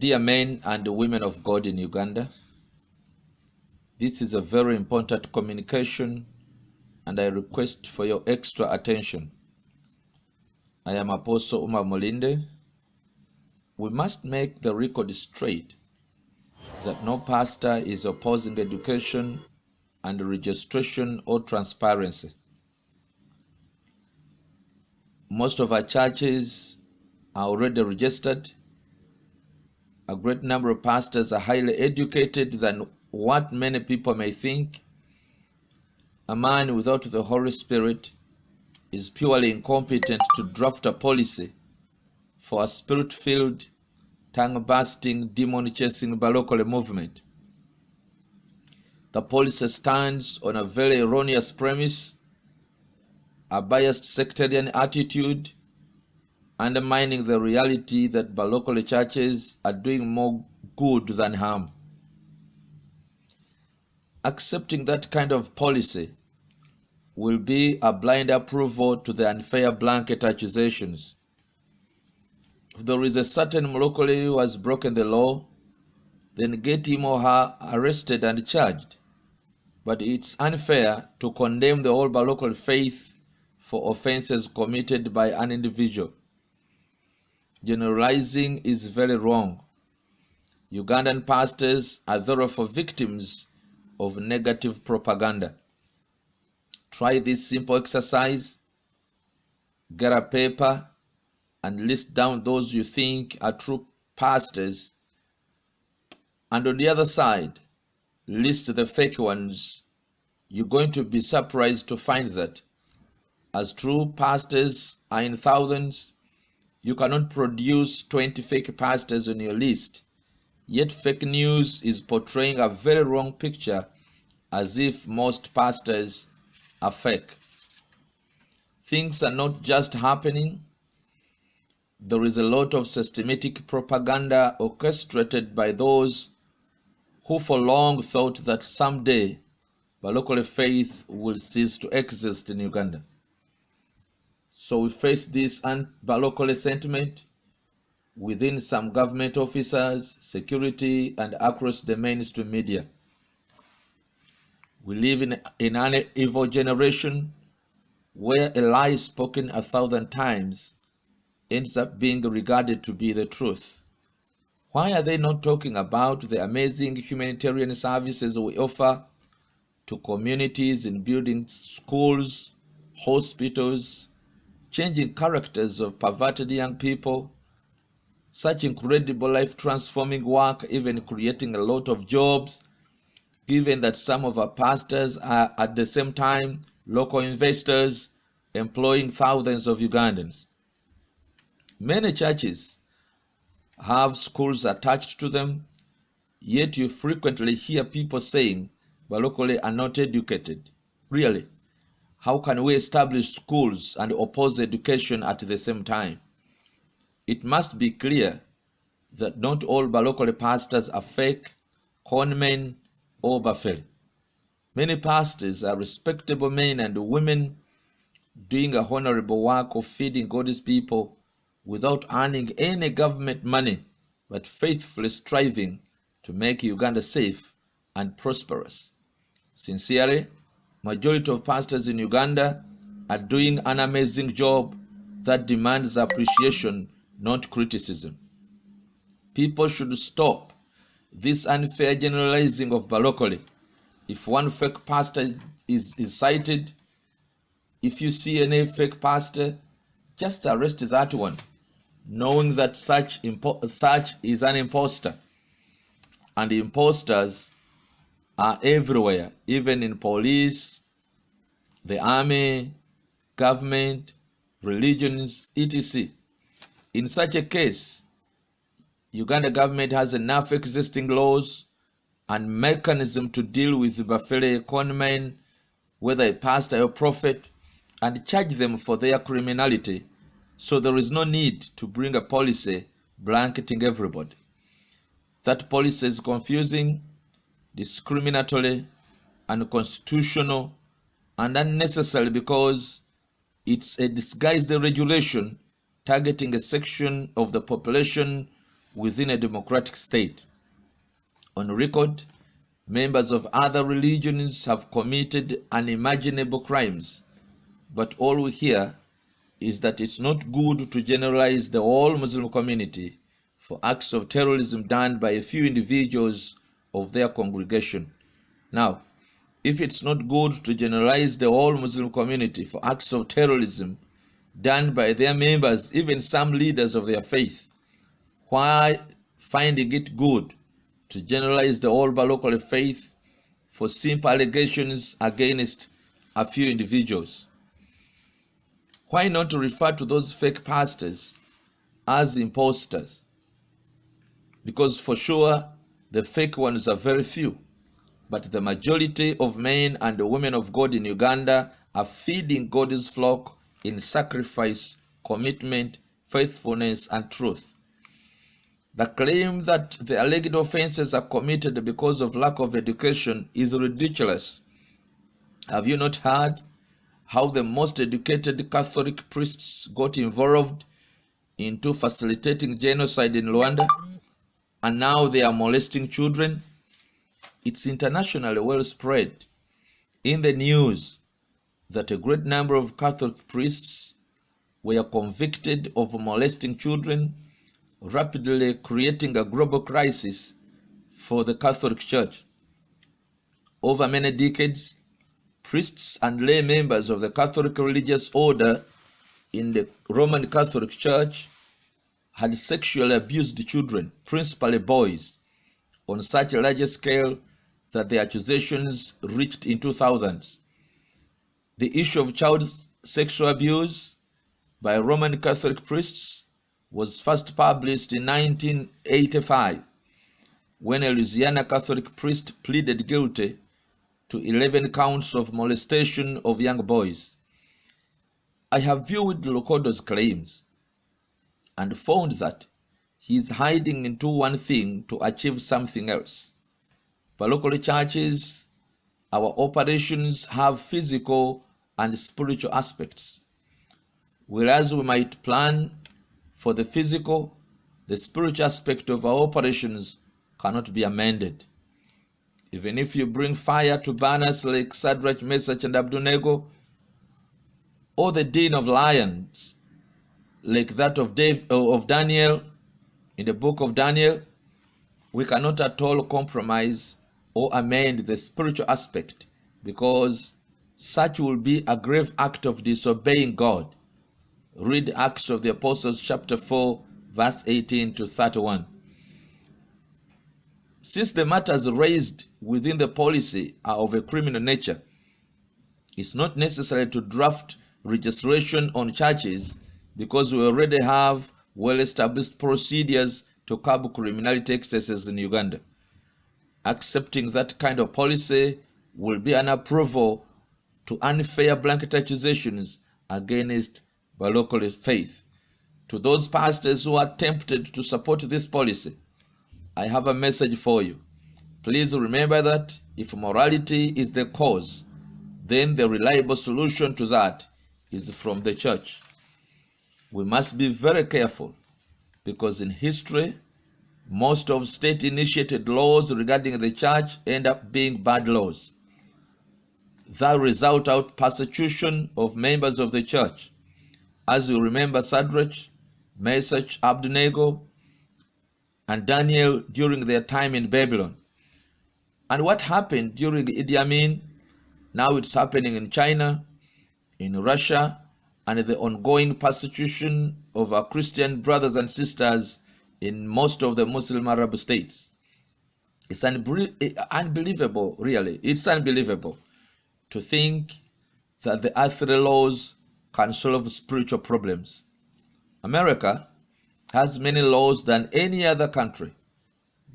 Dear men and women of God in Uganda, this is a very important communication and I request for your extra attention. I am Apostle Umar Mulinde. We must make the record straight that no pastor is opposing education and registration or transparency. Most of our churches are already registered. A great number of pastors are highly educated than what many people may think. A man without the Holy Spirit is purely incompetent to draft a policy for a spirit-filled, tongue-busting, demon-chasing Balokole movement. The policy stands on a very erroneous premise, a biased sectarian attitude, undermining the reality that Balokole churches are doing more good than harm. Accepting that kind of policy will be a blind approval to the unfair blanket accusations. If there is a certain Balokole who has broken the law, then get him or her arrested and charged. But it's unfair to condemn the whole Balokole faith for offenses committed by an individual. Generalizing is very wrong. Ugandan pastors are therefore victims of negative propaganda. Try this simple exercise. Get a paper and list down those you think are true pastors, and on the other side, list the fake ones. You're going to be surprised to find that as true pastors are in thousands, you cannot produce 20 fake pastors on your list. Yet fake news is portraying a very wrong picture, as if most pastors are fake. Things are not just happening. There is a lot of systematic propaganda orchestrated by those who for long thought that someday Balokole faith will cease to exist in Uganda. So we face this anti-Balokole sentiment within some government officers, security, and across the mainstream media. We live in an evil generation where a lie spoken 1,000 times ends up being regarded to be the truth. Why are they not talking about the amazing humanitarian services we offer to communities in building schools, hospitals, changing characters of perverted young people, such incredible life-transforming work, even creating a lot of jobs, given that some of our pastors are at the same time local investors employing thousands of Ugandans? Many churches have schools attached to them, yet you frequently hear people saying Balokole are not educated. Really? How can we establish schools and oppose education at the same time? It must be clear that not all Balokole pastors are fake, conmen, or bafeli. Many pastors are respectable men and women doing a honorable work of feeding God's people without earning any government money, but faithfully striving to make Uganda safe and prosperous. Sincerely, majority of pastors in Uganda are doing an amazing job that demands appreciation, not criticism. People should stop this unfair generalizing of Balokole. If one fake pastor is cited, if you see any fake pastor, just arrest that one, knowing that such is an imposter. And imposters are everywhere, even in police, the army, government, religions, etc. In such a case, Uganda government has enough existing laws and mechanism to deal with bafele conmen, whether a pastor or prophet, and charge them for their criminality. So there is no need to bring a policy blanketing everybody. That policy is confusing, discriminatory, unconstitutional, and unnecessary because it's a disguised regulation targeting a section of the population within a democratic state. On record, members of other religions have committed unimaginable crimes, but all we hear is that it's not good to generalize the whole Muslim community for acts of terrorism done by a few individuals of their congregation. Now, if it's not good to generalize the whole Muslim community for acts of terrorism done by their members, even some leaders of their faith, why finding it good to generalize the whole Balokole faith for simple allegations against a few individuals? Why not refer to those fake pastors as imposters? Because for sure, the fake ones are very few, but the majority of men and women of God in Uganda are feeding God's flock in sacrifice, commitment, faithfulness, and truth. The claim that the alleged offenses are committed because of lack of education is ridiculous. Have you not heard how the most educated Catholic priests got involved into facilitating genocide in Rwanda, and now they are molesting children? It's internationally well spread in the news that a great number of Catholic priests were convicted of molesting children, rapidly creating a global crisis for the Catholic Church. Over many decades, priests and lay members of the Catholic religious order in the Roman Catholic Church had sexually abused children, principally boys, on such a large scale that the accusations reached in 2000s. The issue of child sexual abuse by Roman Catholic priests was first published in 1985 when a Louisiana Catholic priest pleaded guilty to 11 counts of molestation of young boys. I have viewed Lokodo's claims and found that he is hiding into one thing to achieve something else. Balokole Churches, our operations have physical and spiritual aspects. Whereas we might plan for the physical, the spiritual aspect of our operations cannot be amended. Even if you bring fire to burn us like Shadrach, Meshach, and Abednego, or the den of lions like that of Daniel in the book of Daniel, we cannot at all compromise or amend the spiritual aspect, because such will be a grave act of disobeying God. Read Acts of the Apostles chapter 4 verse 18 to 31. Since the matters raised within the policy are of a criminal nature, it's not necessary to draft registration on churches, because we already have well-established procedures to curb criminality excesses in Uganda. Accepting that kind of policy will be an approval to unfair blanket accusations against Balokole faith. To those pastors who are tempted to support this policy, I have a message for you. Please remember that if morality is the cause, then the reliable solution to that is from the church. We must be very careful, because in history, most of state-initiated laws regarding the church end up being bad laws that result out persecution of members of the church, as we remember Shadrach, Meshach, Abednego, and Daniel during their time in Babylon. And what happened during Idi Amin, now it's happening in China, in Russia, and the ongoing persecution of our Christian brothers and sisters in most of the Muslim Arab states. It's unbelievable, really. It's unbelievable to think that the earthly laws can solve spiritual problems. America has many laws than any other country,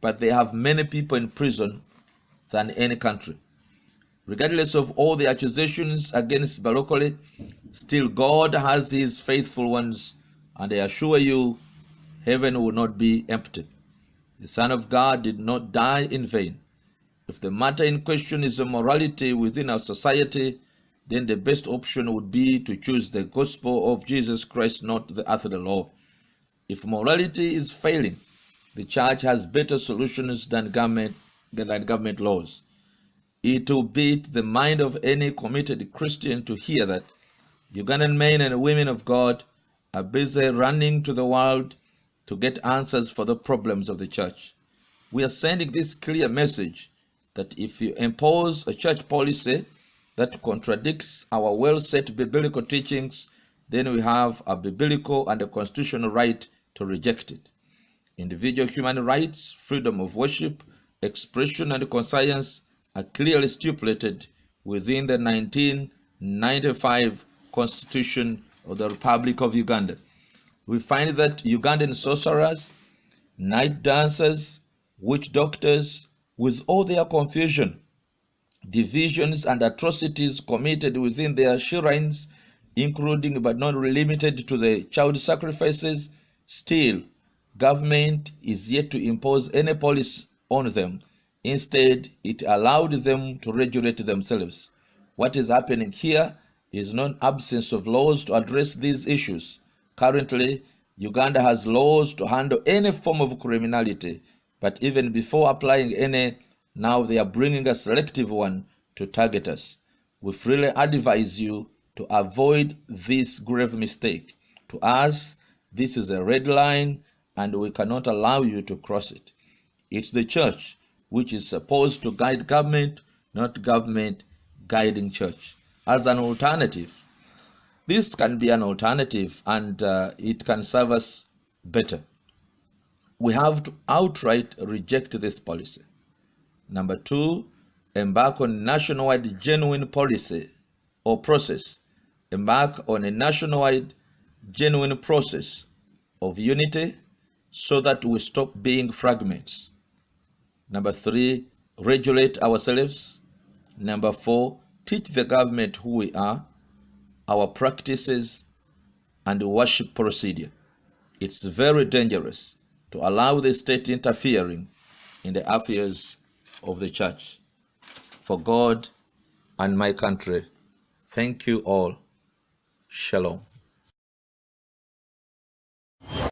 but they have many people in prison than any country. Regardless of all the accusations against Balokole, still God has his faithful ones, and I assure you, heaven will not be empty. The Son of God did not die in vain. If the matter in question is immorality within our society, then the best option would be to choose the gospel of Jesus Christ, not the earthly law. If morality is failing, The church has better solutions than government laws. It will beat the mind of any committed Christian to hear that Ugandan men and women of God are busy running to the world to get answers for the problems of the church. We are sending this clear message that if you impose a church policy that contradicts our well-set biblical teachings, then we have a biblical and a constitutional right to reject it. Individual human rights, freedom of worship, expression, and conscience are clearly stipulated within the 1995 Constitution of the Republic of Uganda. We find that Ugandan sorcerers, night dancers, witch doctors, with all their confusion, divisions, and atrocities committed within their shrines, including but not limited to the child sacrifices, still, government is yet to impose any policy on them. Instead, it allowed them to regulate themselves. What is happening here is no absence of laws to address these issues. Currently, Uganda has laws to handle any form of criminality, but even before applying any, now they are bringing a selective one to target us. We freely advise you to avoid this grave mistake. To us, this is a red line, and we cannot allow you to cross it. It's the church which is supposed to guide government, not government guiding church. As an alternative, this can be an alternative, and it can serve us better. We have to outright reject this policy. Number two, embark on a nationwide genuine policy or process. Embark on a nationwide genuine process of unity so that we stop being fragments. Number three, regulate ourselves. Number four, teach the government who we are, our practices, and worship procedure. It's very dangerous to allow the state interfering in the affairs of the church. For God and my country, thank you all. Shalom.